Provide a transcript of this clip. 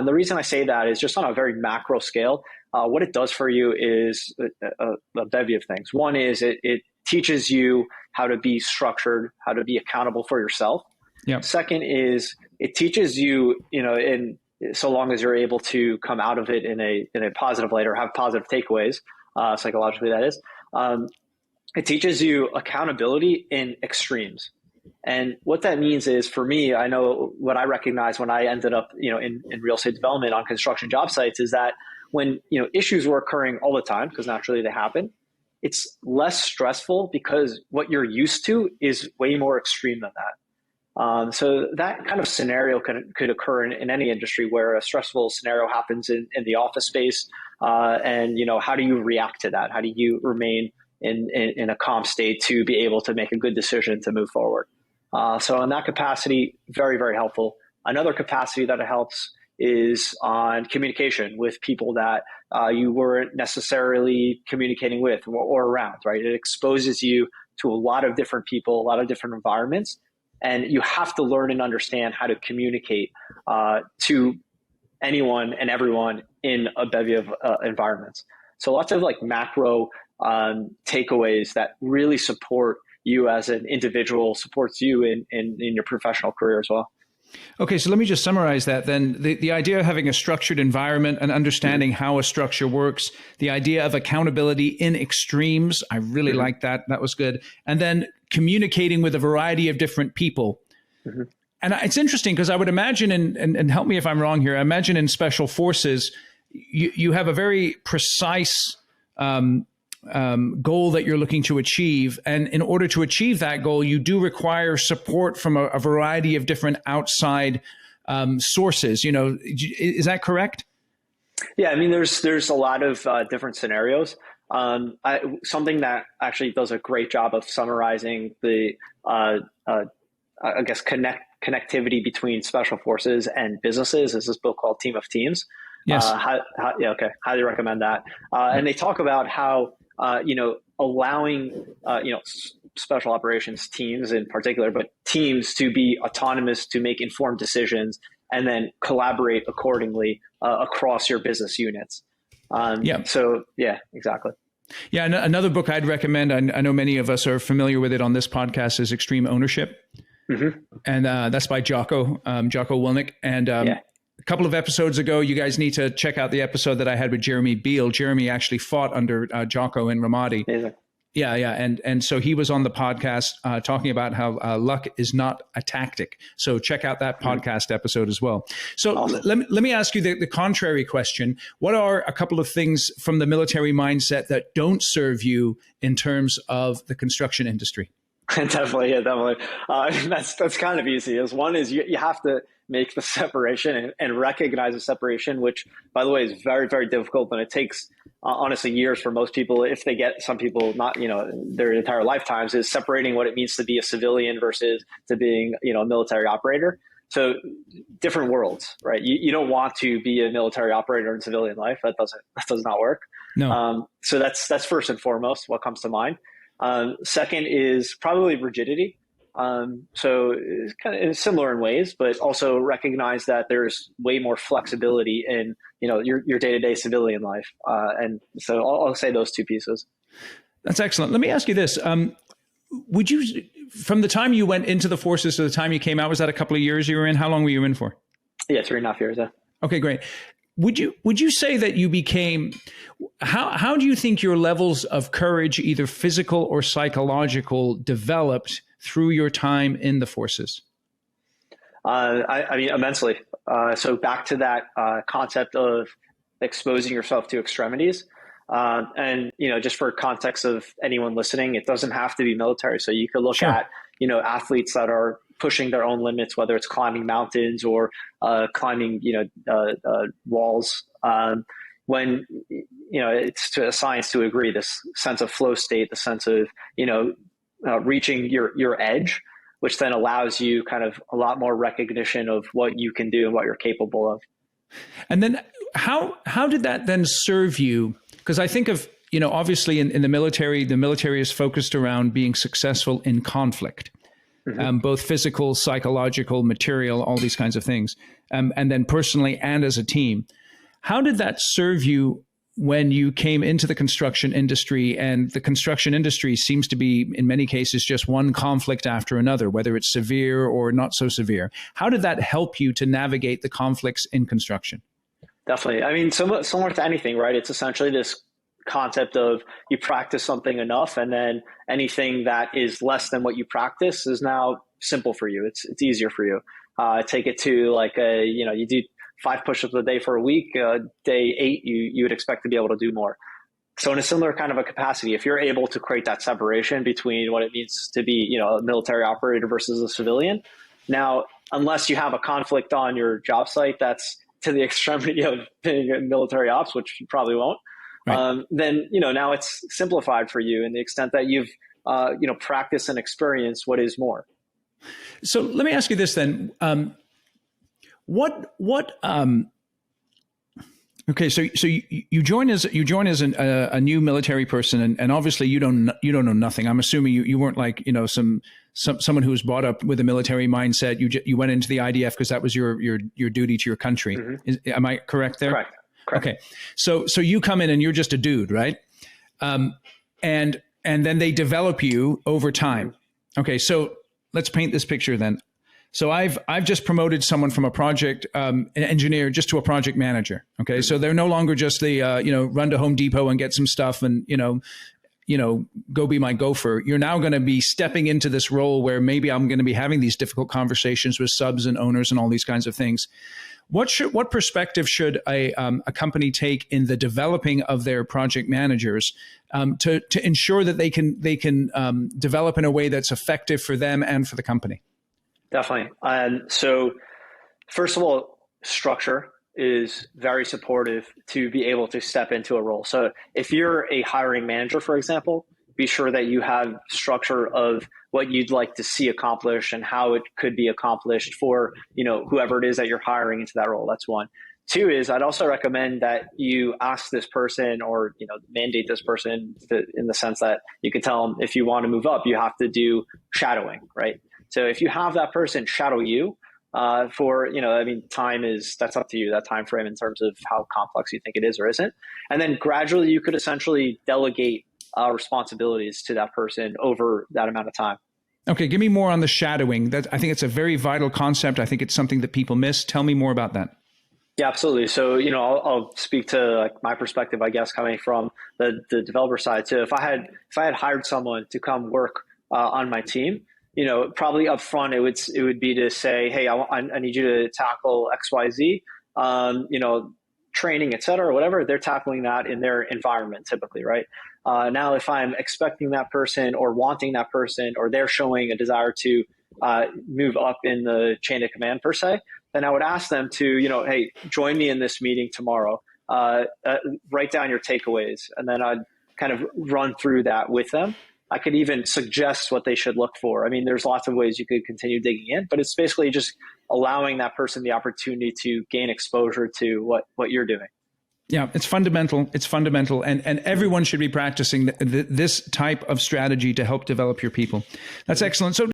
And the reason I say that is just on a very macro scale. What it does for you is a bevy of things. One is it teaches you how to be structured, how to be accountable for yourself. Yep. Second is it teaches you, in so long as you're able to come out of it in a positive light or have positive takeaways, psychologically that is. It teaches you accountability in extremes. And what that means is, for me, I know what I recognized when I ended up, in real estate development on construction job sites is that when, issues were occurring all the time, because naturally they happen, it's less stressful because what you're used to is way more extreme than that. So that kind of scenario could occur in any industry where a stressful scenario happens in the office space. And, how do you react to that? How do you remain in a calm state to be able to make a good decision to move forward? So in that capacity, very, very helpful. Another capacity that it helps is on communication with people that you weren't necessarily communicating with or around, right? It exposes you to a lot of different people, a lot of different environments, and you have to learn and understand how to communicate to anyone and everyone in a bevy of environments. So lots of macro takeaways that really support you as an individual, supports you in your professional career as well. Okay, so let me just summarize that then. The idea of having a structured environment and understanding how a structure works, the idea of accountability in extremes, I really like that. That was good. And then communicating with a variety of different people. And it's interesting because I would imagine, and help me if I'm wrong here, I imagine in special forces, you have a very precise goal that you're looking to achieve. And in order to achieve that goal, you do require support from a variety of different outside sources. Is that correct? Yeah, I mean, there's a lot of different scenarios. Something that actually does a great job of summarizing the, I guess, connectivity between special forces and businesses is this book called Team of Teams. Yes. Highly recommend that. And they talk about how, allowing, special operations teams in particular, but teams to be autonomous, to make informed decisions, and then collaborate accordingly across your business units. So, yeah, exactly. Yeah, another book I'd recommend, I know many of us are familiar with it on this podcast, is Extreme Ownership. And that's by Jocko Willink. And a couple of episodes ago, you guys need to check out the episode that I had with Jeremy Beal. Jeremy actually fought under Jocko in Ramadi. Yeah. And so he was on the podcast talking about how luck is not a tactic. So check out that podcast episode as well. So awesome. Let me ask you the contrary question. What are a couple of things from the military mindset that don't serve you in terms of the construction industry? Definitely. That's kind of easy. One is you have to make the separation and recognize the separation, which, by the way, is very, very difficult. And it takes, honestly, years for most people, if they get, some people not, their entire lifetimes, is separating what it means to be a civilian versus to being, a military operator. So different worlds, right? You don't want to be a military operator in civilian life. That does not work. No. So that's first and foremost what comes to mind. Second is probably rigidity. So it's kind of similar in ways, but also recognize that there's way more flexibility in, your day-to-day civilian life. And so I'll say those two pieces. That's excellent. Let me ask you this. Would you, from the time you went into the forces to the time you came out, was that a couple of years you were in? How long were you in for? Yeah, 3.5 years. Yeah. Okay, great. Would you say that you became, how do you think your levels of courage, either physical or psychological, developed through your time in the forces? I mean, immensely. So back to that concept of exposing yourself to extremities. And, just for context of anyone listening, it doesn't have to be military. So you could look at, athletes that are pushing their own limits, whether it's climbing mountains or climbing, walls. When, it's to a science to agree, this sense of flow state, the sense of, reaching your edge, which then allows you kind of a lot more recognition of what you can do and what you're capable of. And then how did that then serve you? Because I think of, obviously in the military is focused around being successful in conflict. Mm-hmm. both physical, psychological, material, all these kinds of things, and then personally and as a team. How did that serve you when you came into the construction industry? And the construction industry seems to be, in many cases, just one conflict after another, whether it's severe or not so severe. How did that help you to navigate the conflicts in construction? Definitely. I mean, similar to anything, right? It's essentially this concept of you practice something enough, and then anything that is less than what you practice is now simple for you. It's easier for you. Take it to like you do 5 push-ups a day for a week. Day 8, you would expect to be able to do more. So in a similar kind of a capacity, if you're able to create that separation between what it means to be, a military operator versus a civilian, now, unless you have a conflict on your job site that's to the extremity of being in military ops, which you probably won't, right. Then, now it's simplified for you in the extent that you've, practiced and experienced what is more. So let me ask you this then. Okay, so you join as a new military person, and obviously you don't know nothing. I'm assuming you weren't like someone who was brought up with a military mindset. You went into the IDF because that was your duty to your country. Mm-hmm. Am I correct there? Correct. Okay, so you come in and you're just a dude, right? And then they develop you over time. Okay, so let's paint this picture then. So I've just promoted someone from a project an engineer just to a project manager. Okay, mm-hmm. So they're no longer just the run to Home Depot and get some stuff and go be my gopher. You're now going to be stepping into this role where maybe I'm going to be having these difficult conversations with subs and owners and all these kinds of things. What perspective should a company take in the developing of their project managers to ensure that they can develop in a way that's effective for them and for the company? Definitely. So first of all, structure is very supportive to be able to step into a role. So if you're a hiring manager, for example, be sure that you have structure of what you'd like to see accomplished and how it could be accomplished for, whoever it is that you're hiring into that role. That's one. 2 is I'd also recommend that you ask this person or, mandate this person in the sense that you can tell them if you want to move up, you have to do shadowing, right? So if you have that person shadow you that's up to you, that time frame in terms of how complex you think it is or isn't. And then gradually you could essentially delegate responsibilities to that person over that amount of time. Okay, give me more on the shadowing. I think it's a very vital concept. I think it's something that people miss. Tell me more about that. Yeah, absolutely. So, I'll speak to my perspective, I guess, coming from the developer side. So if I had hired someone to come work on my team, probably up front, it would be to say, hey, I need you to tackle XYZ, training, et cetera, whatever. They're tackling that in their environment typically, right? Now, if I'm expecting that person or wanting that person, or they're showing a desire to move up in the chain of command per se, then I would ask them to, hey, join me in this meeting tomorrow, write down your takeaways, and then I'd kind of run through that with them. I could even suggest what they should look for. I mean, there's lots of ways you could continue digging in, but it's basically just allowing that person the opportunity to gain exposure to what you're doing. Yeah, it's fundamental. It's fundamental. And everyone should be practicing this type of strategy to help develop your people. That's excellent. So